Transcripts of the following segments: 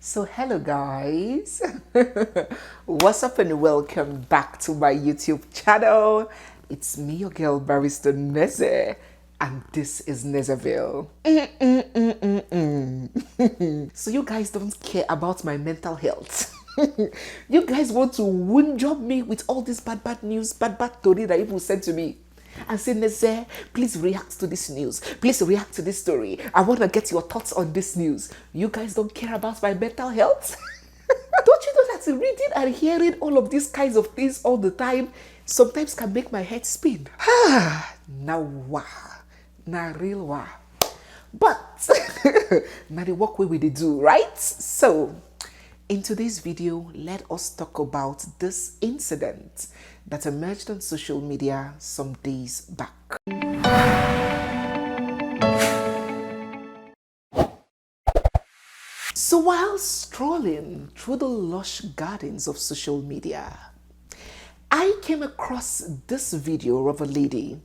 So hello guys, what's up and welcome back to my YouTube channel. It's me, your girl barrister Neze, and this is Nezeville. So you guys don't care about my mental health. You guys want to wound job me with all this bad news, bad story that people said to me. And say, Neze, please react to this news. Please react to this story. I want to get your thoughts on this news. You guys don't care about my mental health? Don't you know that reading and hearing all of these kinds of things all the time sometimes can make my head spin? Now, wow. Now, real wow. But, now the work we do, right? So, in today's video, let us talk about this incident that emerged on social media some days back. So while strolling through the lush gardens of social media, I came across this video of a lady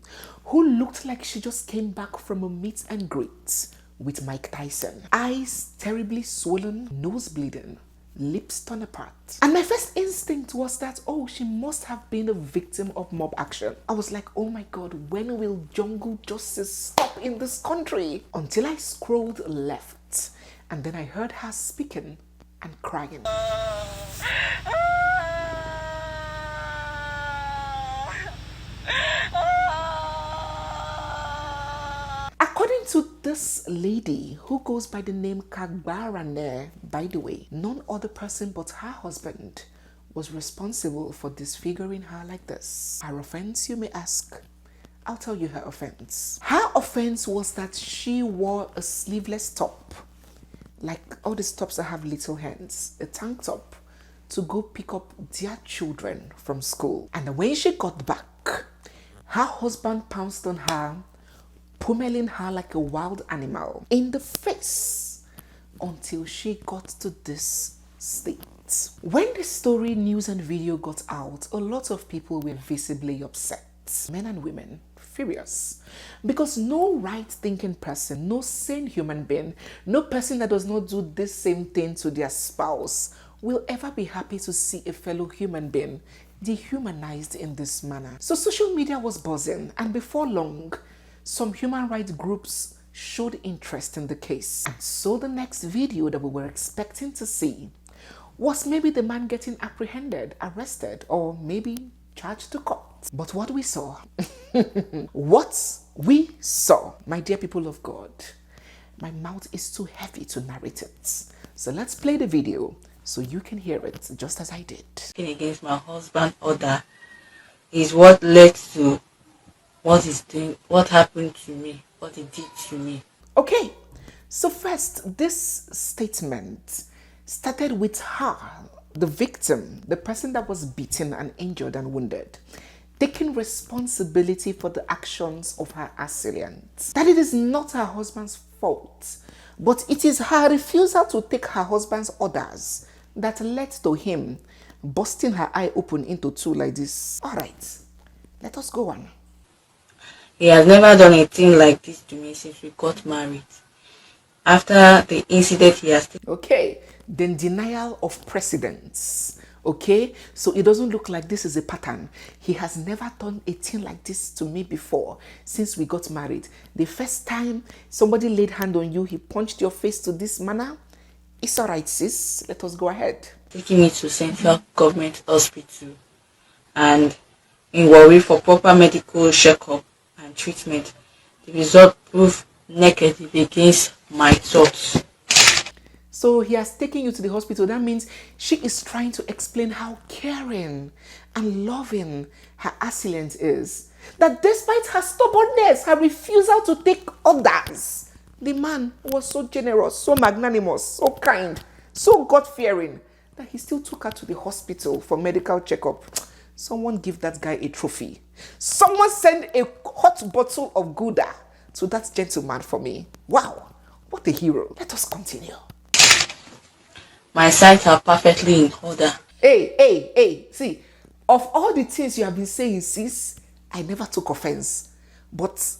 who looked like she just came back from a meet and greet with Mike Tyson. Eyes terribly swollen, nose bleeding, lips torn apart. And my first instinct was that, oh, she must have been a victim of mob action. I was like, oh my God, when will jungle justice stop in this country? Until I scrolled left and then I heard her speaking and crying. According to this lady who goes by the name Kagbarane, by the way, none other person but her husband was responsible for disfiguring her like this. Her offense, you may ask? I'll tell you her offense. Her offense was that she wore a sleeveless top, like all these tops that have little hands, a tank top, to go pick up their children from school. And when she got back, her husband pounced on her, pummeling her like a wild animal in the face until she got to this state. When the story, news and video got out, a lot of people were visibly upset. Men and women, furious. Because no right-thinking person, no sane human being, no person that does not do this same thing to their spouse will ever be happy to see a fellow human being dehumanized in this manner. So social media was buzzing, and before long, some human rights groups showed interest in the case. And so the next video that we were expecting to see was maybe the man getting apprehended, arrested, or maybe charged to court. But what we saw, my dear people of God, my mouth is too heavy to narrate it. So let's play the video so you can hear it just as I did. Against my husband's order is what led to what he's doing, what happened to me, what he did to me. Okay, so first, this statement started with her, the victim, the person that was beaten and injured and wounded, taking responsibility for the actions of her assailants. That it is not her husband's fault, but it is her refusal to take her husband's orders that led to him busting her eye open into two like this. All right, let us go on. He has never done a thing like this to me since we got married. After the incident, he has... Okay, then denial of precedence. Okay, so it doesn't look like this is a pattern. He has never done a thing like this to me before since we got married. The first time somebody laid hand on you, he punched your face to this manner. It's all right, sis. Let us go ahead. Taking me to Central Government Hospital and in Warri for proper medical checkup and treatment. The result proved negative against my thoughts. So he has taken you to the hospital. That means she is trying to explain how caring and loving her assailant is. That despite her stubbornness, her refusal to take orders, the man was so generous, so magnanimous, so kind, so God-fearing, that he still took her to the hospital for medical checkup. Someone give that guy a trophy. Someone send a hot bottle of Gouda to that gentleman for me. Wow, what a hero. Let us continue. My sights are perfectly in order. Hey, see, of all the things you have been saying, sis, I never took offense. But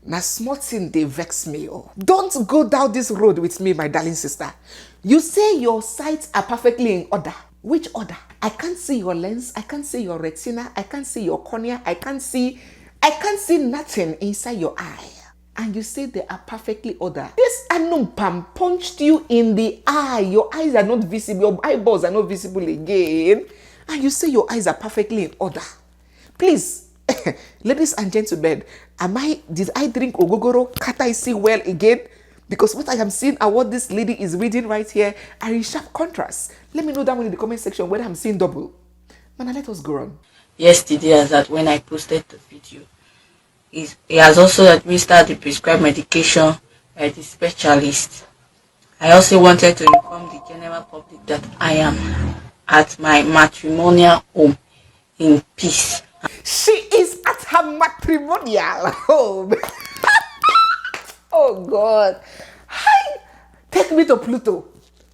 na small thing they vex me. Oh. Don't go down this road with me, my darling sister. You say your sights are perfectly in order. Which order? I can't see your lens. I can't see your retina. I can't see your cornea. I can't see nothing inside your eye. And you say they are perfectly ordered. This anumpam punched you in the eye. Your eyes are not visible. Your eyeballs are not visible again. And you say your eyes are perfectly in order. Please, ladies and gentlemen, did I drink ogogoro? Can't I see well again? Because what I am seeing and what this lady is reading right here are in sharp contrast. Let me know down in the comment section whether I'm seeing double. Man, let us go on. Yesterday, as that when I posted the video, he has also administered the prescribed medication by the specialist. I also wanted to inform the general public that I am at my matrimonial home in peace. She is at her matrimonial home. Oh God. Hi. Take me to Pluto.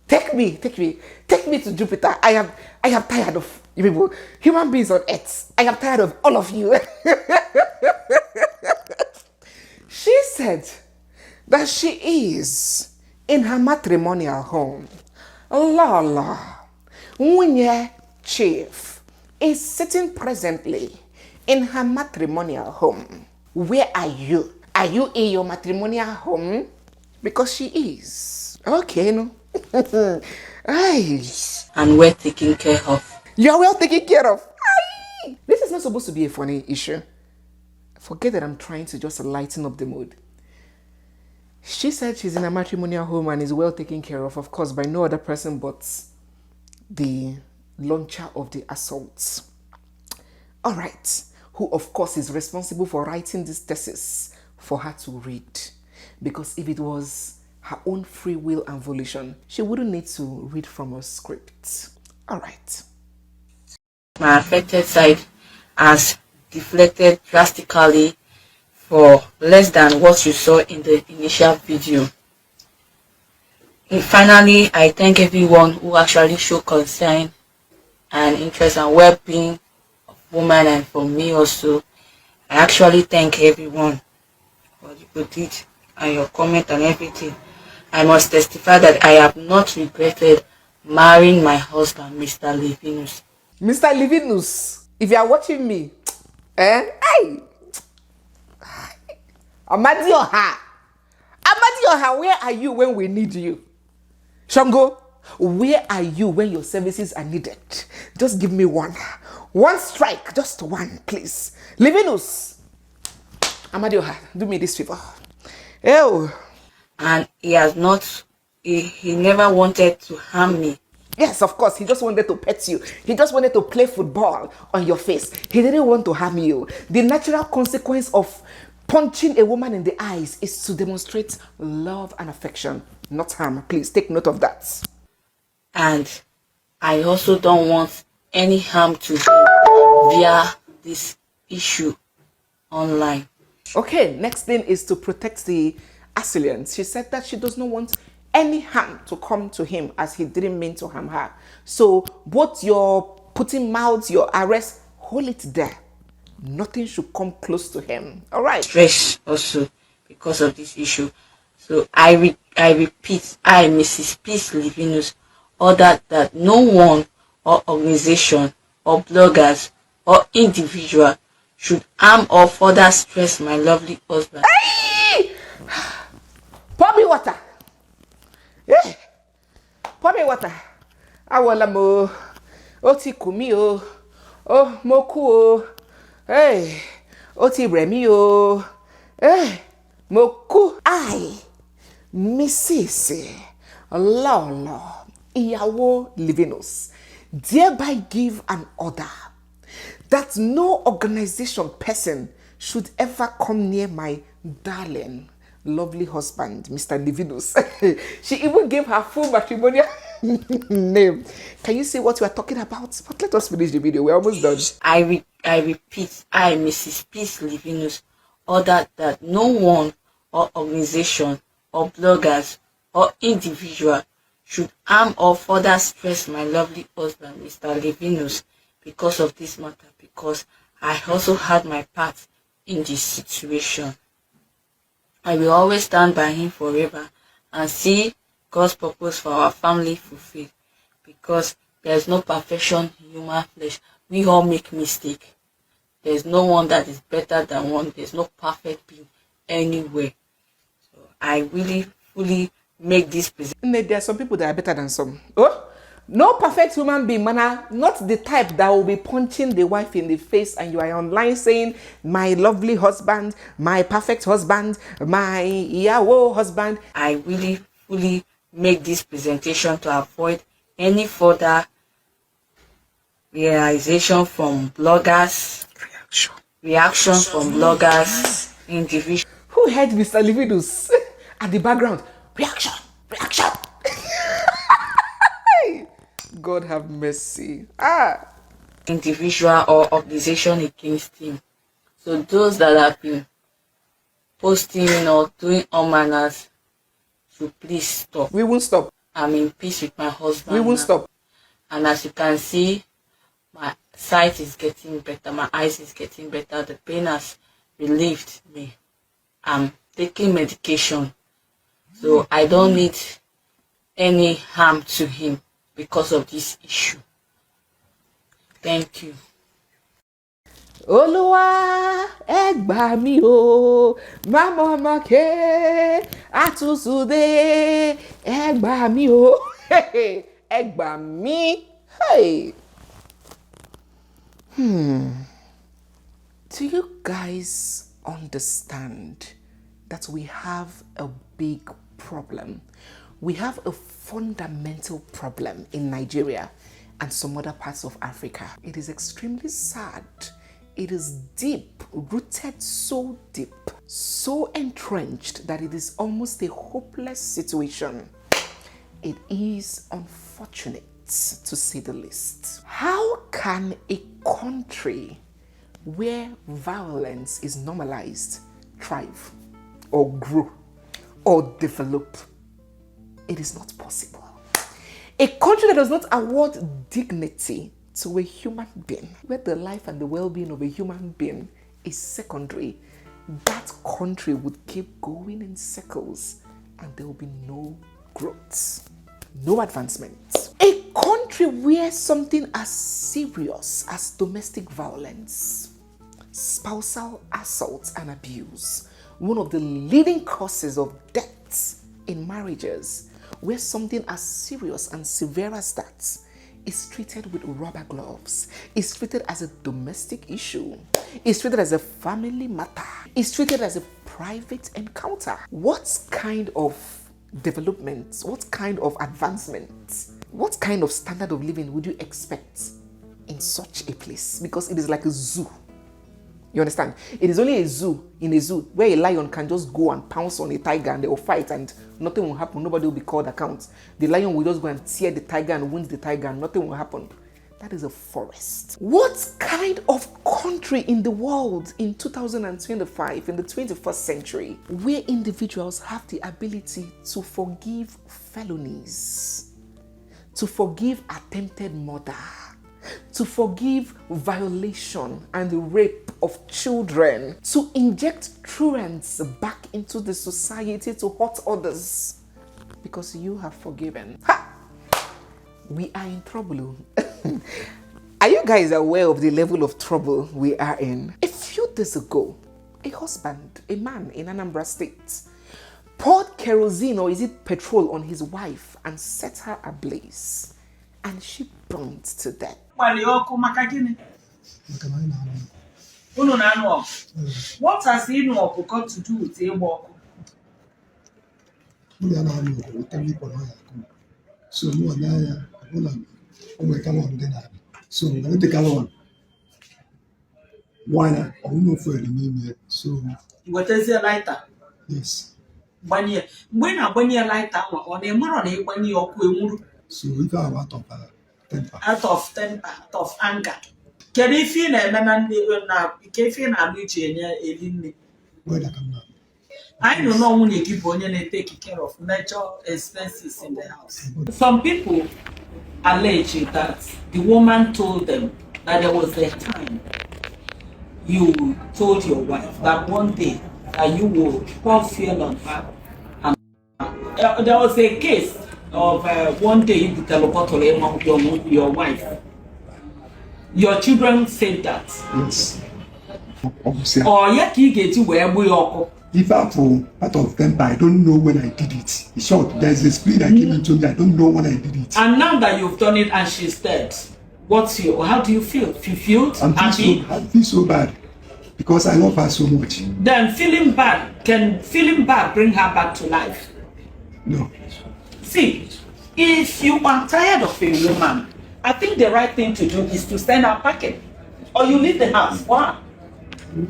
Take me to Jupiter. I am tired of you people, human beings on earth. I am tired of all of you. She said that she is in her matrimonial home. Lala, Nwunye Chief is sitting presently in her matrimonial home. Where are you? Are you in your matrimonial home? Because she is. Okay, no. And we're taken care of. You're well taken care of. This is not supposed to be a funny issue. Forget that I'm trying to just lighten up the mood. She said she's in a matrimonial home and is well taken care of course, by no other person but the launcher of the assaults. All right. Who, of course, is responsible for writing this thesis for her to read. Because if it was her own free will and volition, she wouldn't need to read from a script. All right. My affected side has deflected drastically for less than what you saw in the initial video. And finally, I thank everyone who actually showed concern and interest and well-being of women, and for me also. I actually thank everyone for the good deed and your comment and everything. I must testify that I have not regretted marrying my husband, Mr. Levinus. Mr. Levinus, if you are watching me, hey, Amadioha, where are you when we need you? Shango, where are you when your services are needed? Just give me one strike, just one, please. Levinus, Amadioha, do me this favor. Oh. And he has not, he never wanted to harm me. Yes, of course, he just wanted to pet you. He just wanted to play football on your face. He didn't want to harm you. The natural consequence of punching a woman in the eyes is to demonstrate love and affection, not harm. Please take note of that. And I also don't want any harm to him via this issue online. Okay, next thing is to protect the assailant. She said that she does not want any harm to come to him, as he didn't mean to harm her. So both your putting mouths, your arrest, hold it there. Nothing should come close to him. All right. Stress also because of this issue. So I repeat, I, Mrs. Peace Levinus, order that no one or organization or bloggers or individual should harm or further stress my lovely husband. Hey! Pour me water. Yeah. Pour me water. Awala mo. Oti kumi o. Oh, moku o. Hey. Oti remi o. Hey. Moku. I, Mrs. Lolo Iyawo Levinus, thereby give an order that no organization person should ever come near my darling, lovely husband, Mr. Levinus. She even gave her full matrimonial name. Can you see what we are talking about? But let us finish the video. We're almost done. I repeat, I, Mrs. Peace Levinus, order that no one or organization or bloggers or individual should harm or further stress my lovely husband, Mr. Levinus, because of this matter, because I also had my part in this situation. I will always stand by him forever and see God's purpose for our family fulfilled, because there's no perfection in human flesh. We all make mistakes. There's no one that is better than one. There's no perfect being anywhere. So I really fully make this presentation. There are some people that are better than some. Oh, no perfect human being, man. Not the type that will be punching the wife in the face and you are online saying, my lovely husband, my perfect husband, my yawo husband. I really fully make this presentation to avoid any further realization from bloggers, reactions from bloggers, individuals. Who heard Mr. Lividus at the background? Reaction. God have mercy. Individual or organization against him. So those that have been posting or doing all manners should please stop. We won't stop. I'm in peace with my husband. We won't stop. And as you can see, my sight is getting better, my eyes is getting better, the pain has relieved me. I'm taking medication, so I don't need any harm to him because of this issue. Thank you. Olúwa ẹ gbà mí o, mama make atusude ẹ gbà mí o, ẹ gbà mí. Hey. Do you guys understand that we have a big problem? We have a fundamental problem in Nigeria and some other parts of Africa. It is extremely sad. It is deep, rooted so deep, so entrenched that it is almost a hopeless situation. It is unfortunate, to say the least. How can a country where violence is normalized thrive or grow or develop? It is not possible. A country that does not award dignity to a human being, where the life and the well-being of a human being is secondary, that country would keep going in circles and there will be no growth, no advancement. A country where something as serious as domestic violence, spousal assault and abuse, one of the leading causes of deaths in marriages, where something as serious and severe as that is treated with rubber gloves, is treated as a domestic issue, is treated as a family matter, is treated as a private encounter. What kind of development, what kind of advancement, what kind of standard of living would you expect in such a place? Because it is like a zoo. You understand? It is only a zoo, in a zoo, where a lion can just go and pounce on a tiger and they will fight and nothing will happen. Nobody will be called account. The lion will just go and tear the tiger and wound the tiger and nothing will happen. That is a forest. What kind of country in the world in 2025, in the 21st century, where individuals have the ability to forgive felonies, to forgive attempted murder, to forgive violation and rape of children, to inject truants back into the society to hurt others because you have forgiven? Ha! We are in trouble. Are you guys aware of the level of trouble we are in? A few days ago, a husband, a man in Anambra State, poured kerosene, or is it petrol, on his wife and set her ablaze, and she burned to death. What has Enoch got to do with Enoch? So no so I'm going to come on. Why not? I won't for the name. So What is your lighter? Yes. When you lighter on a morning when you are So if I out of temper. Out of temper, out of anger. Can you feel a man now? Can feel a little Where I come now? I don't know when you give money and take care of natural expenses in the house. Some people allege that the woman told them that there was a time you told your wife that one day that you will pour fuel on her and there was a case of one day you your wife. Your children said that. Yes. Or if I fall out of temper, I don't know when I did it. In short, there's a spirit that came into me. I don't know when I did it. And now that you've done it and she's dead, how do you feel? You feel happy? I feel so bad because I love her so much. Then can feeling bad bring her back to life? No. See, if you are tired of a woman, I think the right thing to do is to send her packing. Or you leave the house. Why?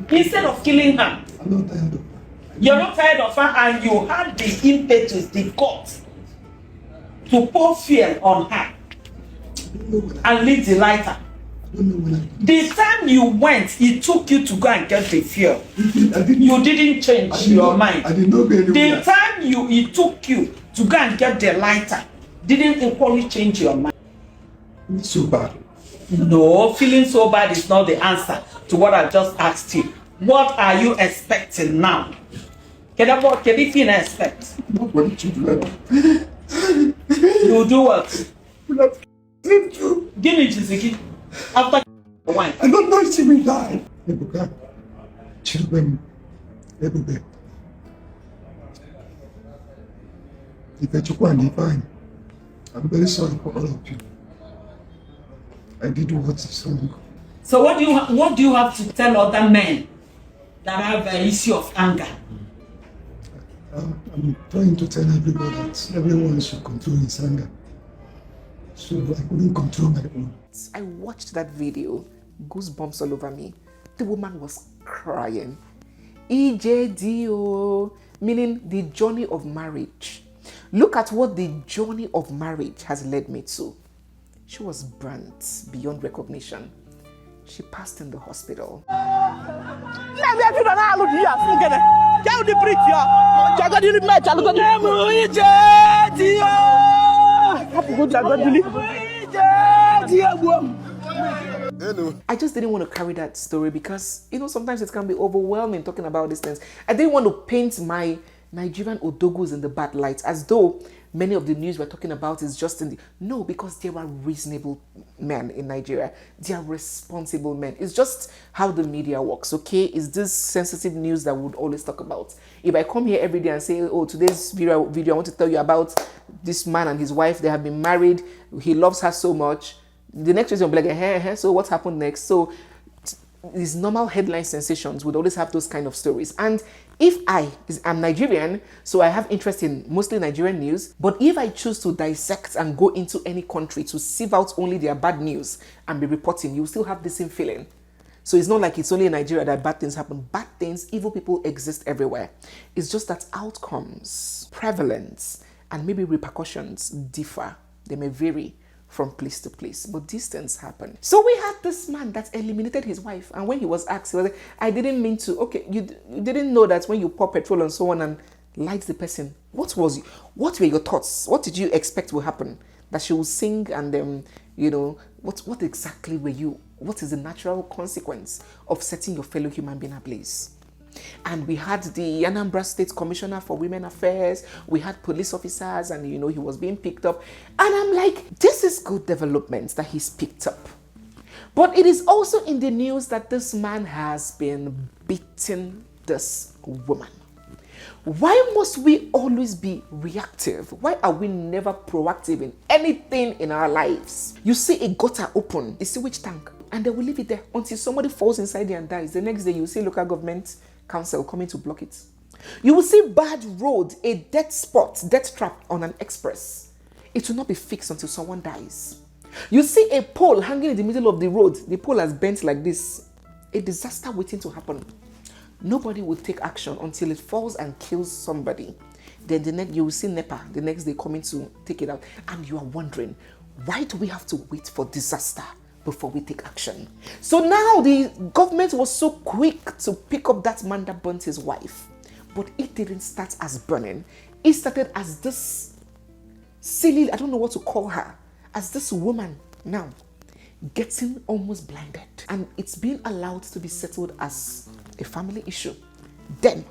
Instead of killing her. I'm not tired of her. You're not tired of her and you had the impetus, the guts to pour fuel on her and leave the lighter. The time you went, it took you to go and get the fuel. You didn't change your mind. I did not go anywhere. The time it took you to go and get the lighter didn't equally change your mind. It's so bad. No, feeling so bad is not the answer to what I just asked you. What are you expecting now? Can you expect? Not when children. You do what? Give me Chiziki. After wine. I don't know if she will die. Ebuka, children, Ebuka. If I took one, fine. I'm very sorry for all of you. I did what is wrong. So what do you have to tell other men that have an issue of anger? I'm trying to tell everybody that everyone should control his anger. So I couldn't control my own. I watched that video, goosebumps all over me. The woman was crying. EJDO, meaning the journey of marriage. Look at what the journey of marriage has led me to. She was burnt beyond recognition. She passed in the hospital. I just didn't want to carry that story because, sometimes it can be overwhelming talking about these things. I didn't want to paint my Nigerian odogus in the bad light as though many of the news we're talking about is just no, because there are reasonable men in Nigeria. They are responsible men. It's just how the media works, okay? Is this sensitive news that we would always talk about? If I come here every day and say, oh, today's video I want to tell you about this man and his wife, they have been married, he loves her so much, the next question will be like, so what happened next? So these normal headline sensations would always have those kind of stories. And if I'm Nigerian, so I have interest in mostly Nigerian news, but if I choose to dissect and go into any country to sieve out only their bad news and be reporting, you still have the same feeling. So it's not like it's only in Nigeria that bad things happen. Bad things, evil people exist everywhere. It's just that outcomes, prevalence, and maybe repercussions differ. They may vary from place to place, but these things happen. So we had this man that eliminated his wife, and when he was asked, he was like, I didn't mean to. Okay, you didn't know that when you pour petrol and so on and light the person, what were your thoughts? What did you expect will happen? That she will sing and what exactly what is the natural consequence of setting your fellow human being ablaze? And we had the Anambra State Commissioner for Women Affairs. We had police officers and, he was being picked up. And I'm like, this is good development that he's picked up. But it is also in the news that this man has been beating this woman. Why must we always be reactive? Why are we never proactive in anything in our lives? You see a gutter open, a sewage tank, and they will leave it there until somebody falls inside there and dies. The next day, you see local government council coming to block it. You will see bad road, a death trap on an express. It will not be fixed until someone dies. You see a pole hanging in the middle of the road. The pole has bent like this. A disaster waiting to happen. Nobody will take action until it falls and kills somebody. Then you will see NEPA the next day coming to take it out. And you are wondering, why do we have to wait for disaster before we take action? So now the government was so quick to pick up that man that burnt his wife. But it didn't start as burning. It started as this silly, I don't know what to call her, as this woman now getting almost blinded. And it's being allowed to be settled as a family issue. Then,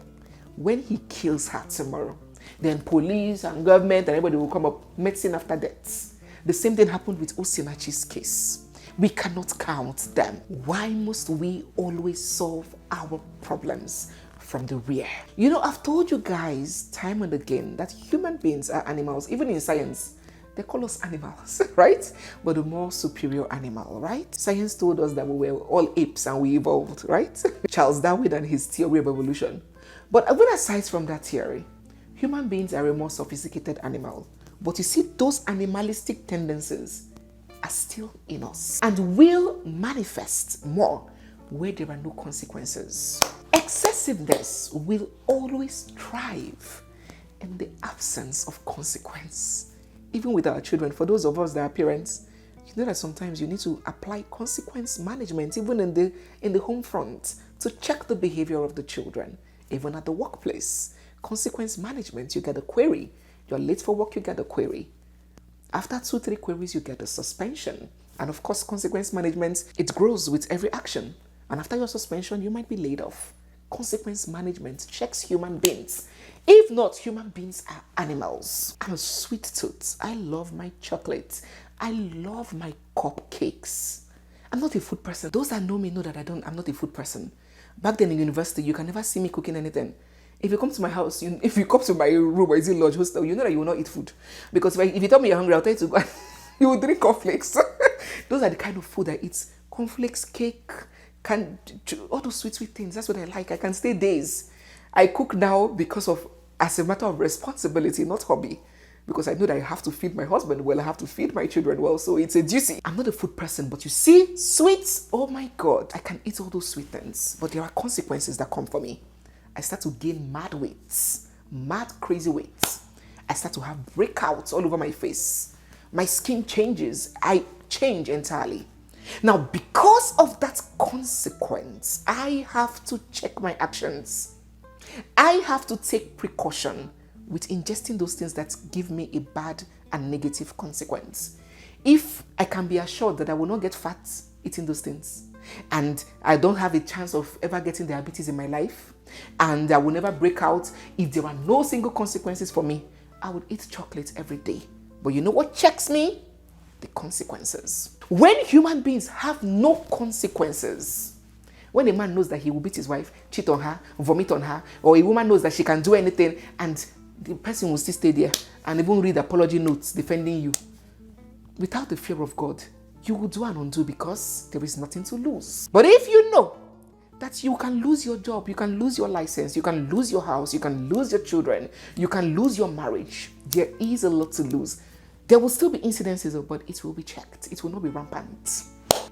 when he kills her tomorrow, then police and government and everybody will come up, medicine after death. The same thing happened with Osinachi's case. We cannot count them. Why must we always solve our problems from the rear? You know, I've told you guys time and again that human beings are animals. Even in science, they call us animals, right? But the more superior animal, right? Science told us that we were all apes and we evolved, right? Charles Darwin and his theory of evolution. But even aside from that theory, human beings are a more sophisticated animal. But you see, those animalistic tendencies are still in us and will manifest more where there are no consequences. Excessiveness will always thrive in the absence of consequence. Even with our children, for those of us that are parents, you know that sometimes you need to apply consequence management even in the home front to check the behavior of the children. Even at the workplace, consequence management, you get a query. You're late for work, you get a query. After 2-3 queries, you get a suspension. And of course, consequence management, it grows with every action. And after your suspension, you might be laid off. Consequence management checks human beings. If not, human beings are animals. I'm a sweet tooth. I love my chocolate. I love my cupcakes. I'm not a food person. Those that know me know that I'm not a food person. Back then in university, you can never see me cooking anything. If you come to my house, if you come to my room or is it lodge hostel, you know that you will not eat food. Because if you tell me you're hungry, I'll tell you to go and you will drink cornflakes. Those are the kind of food I eat. Cornflakes, cake, all those sweet things. That's what I like. I can stay days. I cook now as a matter of responsibility, not hobby. Because I know that I have to feed my husband well, I have to feed my children well, so it's a duty. I'm not a food person, but you see, sweets, oh my God, I can eat all those sweet things. But there are consequences that come for me. I start to gain mad weights, mad crazy weights. I start to have breakouts all over my face. My skin changes. I change entirely. Now, because of that consequence, I have to check my actions. I have to take precaution with ingesting those things that give me a bad and negative consequence. If I can be assured that I will not get fat eating those things, and I don't have a chance of ever getting diabetes in my life, and I will never break out, if there are no single consequences for me, I would eat chocolate every day. But you know what checks me? The consequences. When human beings have no consequences, when a man knows that he will beat his wife, cheat on her, vomit on her, or a woman knows that she can do anything and the person will still stay there and even read apology notes defending you, without the fear of God, you will do and undo because there is nothing to lose. But if you know that you can lose your job, you can lose your license, you can lose your house, you can lose your children, you can lose your marriage, there is a lot to lose. There will still be incidences, but it will be checked. It will not be rampant.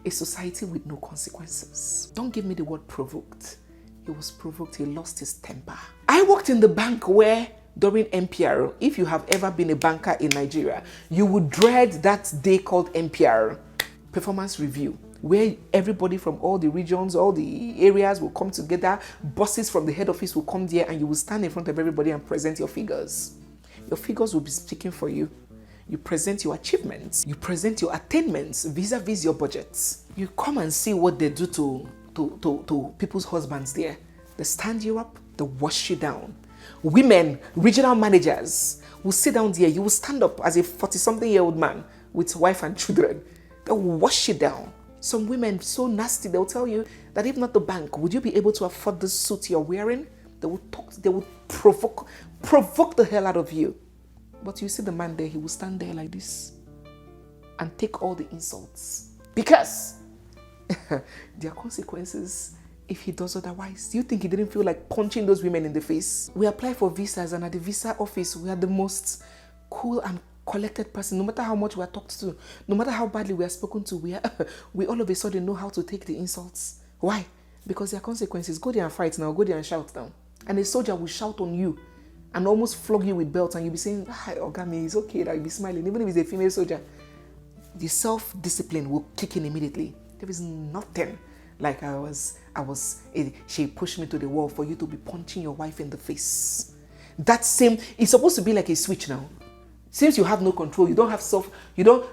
A society with no consequences. Don't give me the word provoked. He was provoked. He lost his temper. I worked in the bank where during MPR, if you have ever been a banker in Nigeria, you would dread that day called MPR, performance review, where everybody from all the regions, all the areas will come together. Bosses from the head office will come there and you will stand in front of everybody and present your figures. Your figures will be speaking for you. You present your achievements. You present your attainments vis-a-vis your budgets. You come and see what they do to people's husbands there. They stand you up, they wash you down. Women, regional managers will sit down there. You will stand up as a 40-something-year-old man with wife and children. They will wash you down. Some women, so nasty, they'll tell you that if not the bank, would you be able to afford the suit you're wearing? They will talk, they will provoke the hell out of you. But you see the man there, he will stand there like this and take all the insults. Because there are consequences if he does otherwise. Do you think he didn't feel like punching those women in the face? We apply for visas and at the visa office, we are the most cool and collected person. No matter how much we are talked to, no matter how badly we are spoken to, we all of a sudden know how to take the insults. Why? Because there are consequences. Go there and fight now. Go there and shout now. And a soldier will shout on you and almost flog you with belts, and you'll be saying, "Hi, Ogami, it's okay," that you'll be smiling. Even if it's a female soldier, the self-discipline will kick in immediately. There is nothing like she pushed me to the wall for you to be punching your wife in the face. That same, it's supposed to be like a switch now. Since you have no control, you don't have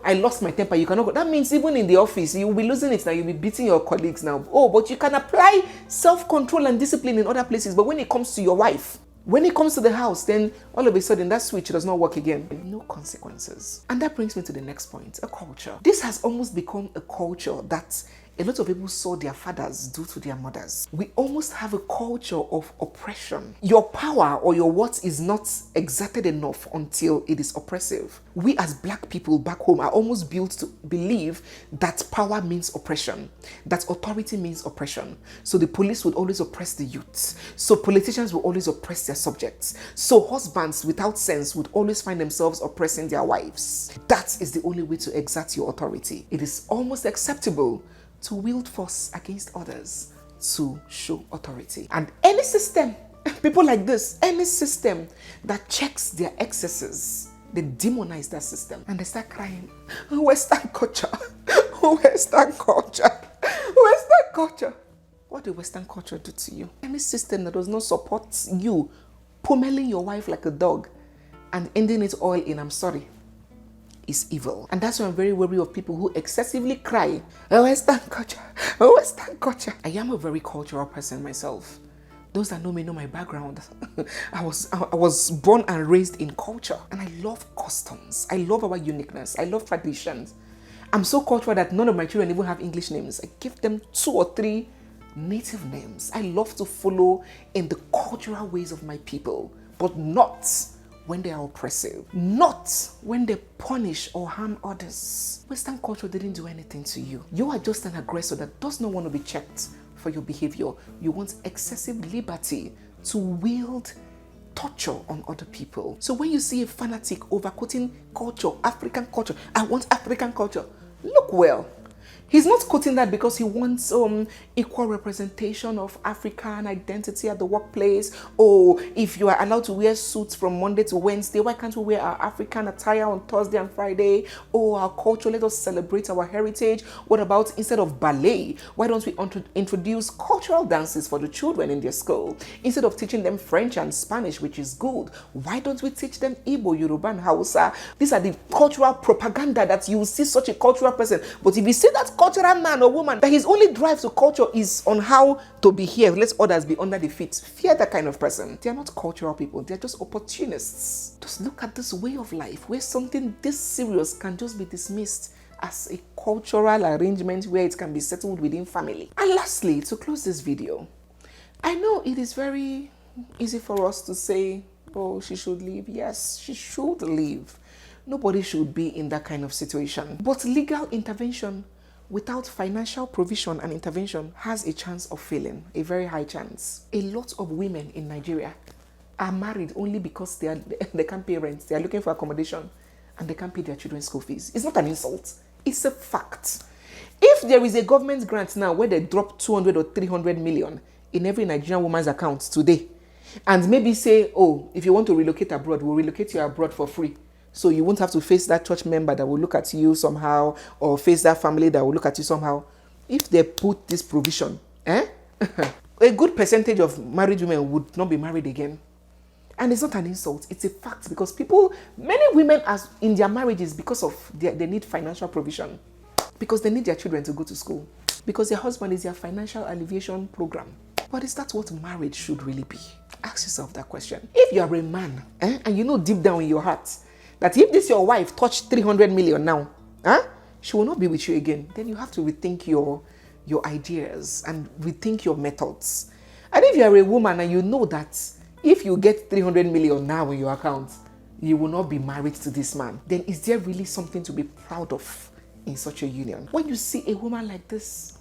I lost my temper, you cannot go. That means even in the office, you'll be losing it now, you'll be beating your colleagues now. Oh, but you can apply self-control and discipline in other places. But when it comes to your wife, When it comes to the house, then all of a sudden that switch does not work again. No consequences. And that brings me to the next point, a culture. This has almost become a culture that a lot of people saw their fathers do to their mothers. We almost have a culture of oppression. Your power or your worth is not exerted enough until it is oppressive. We as black people back home are almost built to believe that power means oppression, that authority means oppression. So the police would always oppress the youth. So politicians will always oppress their subjects. So husbands without sense would always find themselves oppressing their wives. That is the only way to exert your authority. It is almost acceptable to wield force against others to show authority. And any system, people like this, any system that checks their excesses, they demonize that system and they start crying, Western culture, Western culture, Western culture. What did Western culture do to you? Any system that does not support you pummeling your wife like a dog and ending it all in I'm sorry is evil. And that's why I'm very wary of people who excessively cry, Western culture, Western culture. I am a very cultural person myself. Those that know me know my background. I was born and raised in culture, and I love customs. I love our uniqueness. I love traditions. I'm so cultural that none of my children even have English names. I give them 2 or 3 native names. I love to follow in the cultural ways of my people, but not when they are oppressive, not when they punish or harm others. Western culture didn't do anything to you. You are just an aggressor that does not want to be checked for your behavior. You want excessive liberty to wield torture on other people. So when you see a fanatic overquoting culture, African culture, I want African culture, look well. He's not quoting that because he wants equal representation of African identity at the workplace. Or if you are allowed to wear suits from Monday to Wednesday, why can't we wear our African attire on Thursday and Friday? Or our culture, let us celebrate our heritage. What about instead of ballet, why don't we introduce cultural dances for the children in their school? Instead of teaching them French and Spanish, which is good, why don't we teach them Igbo, Yoruba, and Hausa? These are the cultural propaganda that you will see such a cultural person. But if you see that cultural man or woman that his only drive to culture is on how to behave, let others be under the feet, fear that kind of person. They are not cultural people, they are just opportunists. Just look at this way of life where something this serious can just be dismissed as a cultural arrangement where it can be settled within family. And lastly, to close this video, I know it is very easy for us to say, oh, she should leave. Yes, she should leave. Nobody should be in that kind of situation. But legal intervention without financial provision and intervention has a chance of failing, a very high chance. A lot of women in Nigeria are married only because they can't pay rent. They are looking for accommodation and they can't pay their children's school fees. It's not an insult. It's a fact. If there is a government grant now where they drop 200 or 300 million in every Nigerian woman's account today, and maybe say, oh, if you want to relocate abroad, we'll relocate you abroad for free. So you won't have to face that church member that will look at you somehow, or face that family that will look at you somehow. If they put this provision, a good percentage of married women would not be married again. And it's not an insult, it's a fact, because many women are in their marriages because of they need financial provision, because they need their children to go to school, because their husband is their financial alleviation program. But is that what marriage should really be? Ask yourself that question. If you are a man, and you know deep down in your heart that if this your wife touched 300 million now, she will not be with you again, then you have to rethink your ideas and rethink your methods. And if you are a woman and you know that if you get 300 million now in your account, you will not be married to this man, then is there really something to be proud of in such a union? When you see a woman like this,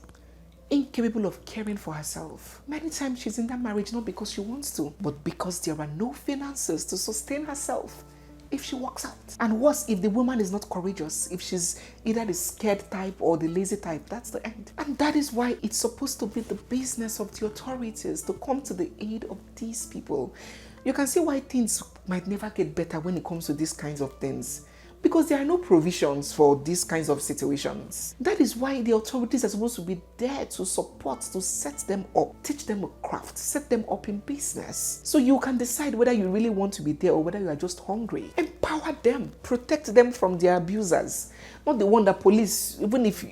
incapable of caring for herself, many times she's in that marriage not because she wants to, but because there are no finances to sustain herself if she walks out. And worse, if the woman is not courageous, if she's either the scared type or the lazy type, that's the end. And that is why it's supposed to be the business of the authorities to come to the aid of these people. You can see why things might never get better when it comes to these kinds of things, because there are no provisions for these kinds of situations. That is why the authorities are supposed to be there to support, to set them up, teach them a craft, set them up in business. So you can decide whether you really want to be there or whether you are just hungry. Empower them, protect them from their abusers. Not the one that police, even if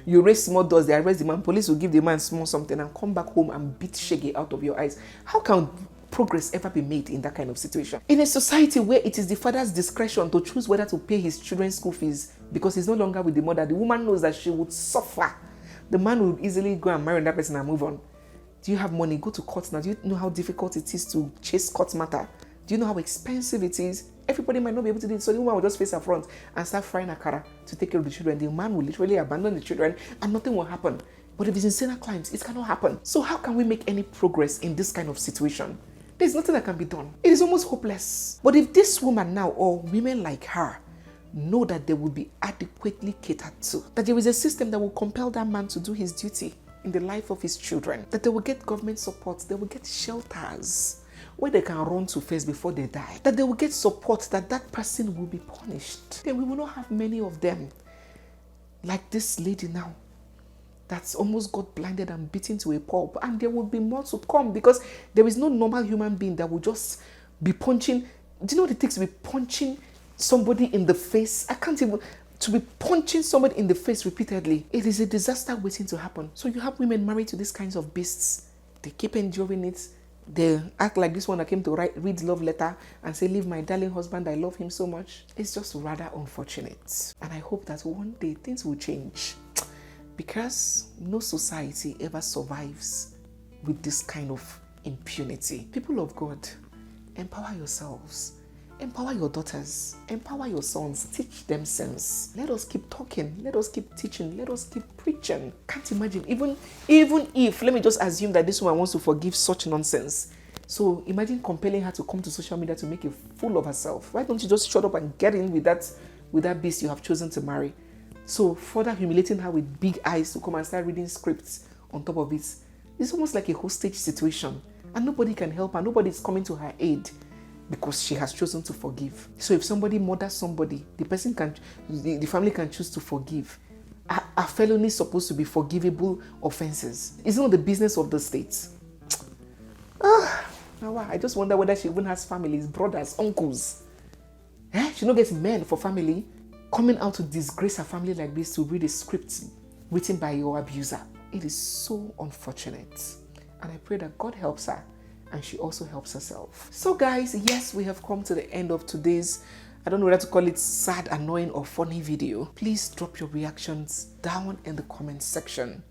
you raise small doors, they arrest the man, police will give the man small something and come back home and beat shaggy out of your eyes. How can progress ever be made in that kind of situation? In a society where it is the father's discretion to choose whether to pay his children's school fees because he's no longer with the mother, the woman knows that she would suffer. The man would easily go and marry that person and move on. Do you have money? Go to court now. Do you know how difficult it is to chase court matter? Do you know how expensive it is? Everybody might not be able to do it. So the woman will just face her front and start frying akara to take care of the children. The man will literally abandon the children and nothing will happen. But if it's in sinner crimes, it cannot happen. So how can we make any progress in this kind of situation? There's nothing that can be done. It is almost hopeless. But if this woman now, or women like her, know that they will be adequately catered to, that there is a system that will compel that man to do his duty in the life of his children, that they will get government support, they will get shelters where they can run to first before they die, that they will get support, that that person will be punished, then we will not have many of them like this lady now that's almost got blinded and beaten to a pulp, and there will be more to come because there is no normal human being that will just be punching. Do you know what it takes to be punching somebody in the face? I can't even. To be punching somebody in the face repeatedly, it is a disaster waiting to happen. So you have women married to these kinds of beasts. They keep enduring it. They act like this one that came to read love letter and say, leave my darling husband, I love him so much. It's just rather unfortunate. And I hope that one day things will change, because no society ever survives with this kind of impunity. People of God, empower yourselves. Empower your daughters, empower your sons, teach them sense. Let us keep talking, let us keep teaching, let us keep preaching. Can't imagine, even if, let me just assume that this woman wants to forgive such nonsense. So imagine compelling her to come to social media to make a fool of herself. Why don't you just shut up and get in with that beast you have chosen to marry? So further humiliating her with big eyes to come and start reading scripts on top of it. It's almost like a hostage situation, and nobody can help her, nobody is coming to her aid, because she has chosen to forgive. So if somebody murders somebody, the family can choose to forgive. Are felonies supposed to be forgivable offenses? It's not the business of the state. I just wonder whether she even has families, brothers, uncles. She not gets men for family, coming out to disgrace her family like this to read a script written by your abuser. It is so unfortunate. And I pray that God helps her, and she also helps herself. So guys, yes, we have come to the end of today's, I don't know whether to call it sad, annoying, or funny video. Please drop your reactions down in the comment section.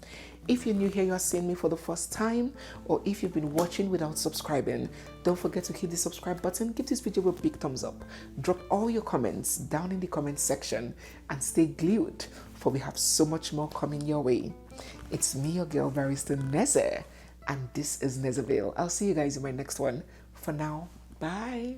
If you're new here, you are seeing me for the first time, or if you've been watching without subscribing, don't forget to hit the subscribe button, give this video a big thumbs up, drop all your comments down in the comment section, and stay glued, for we have so much more coming your way. It's me, your girl, Barrister Neze, and this is Nezeville. I'll see you guys in my next one. For now, bye.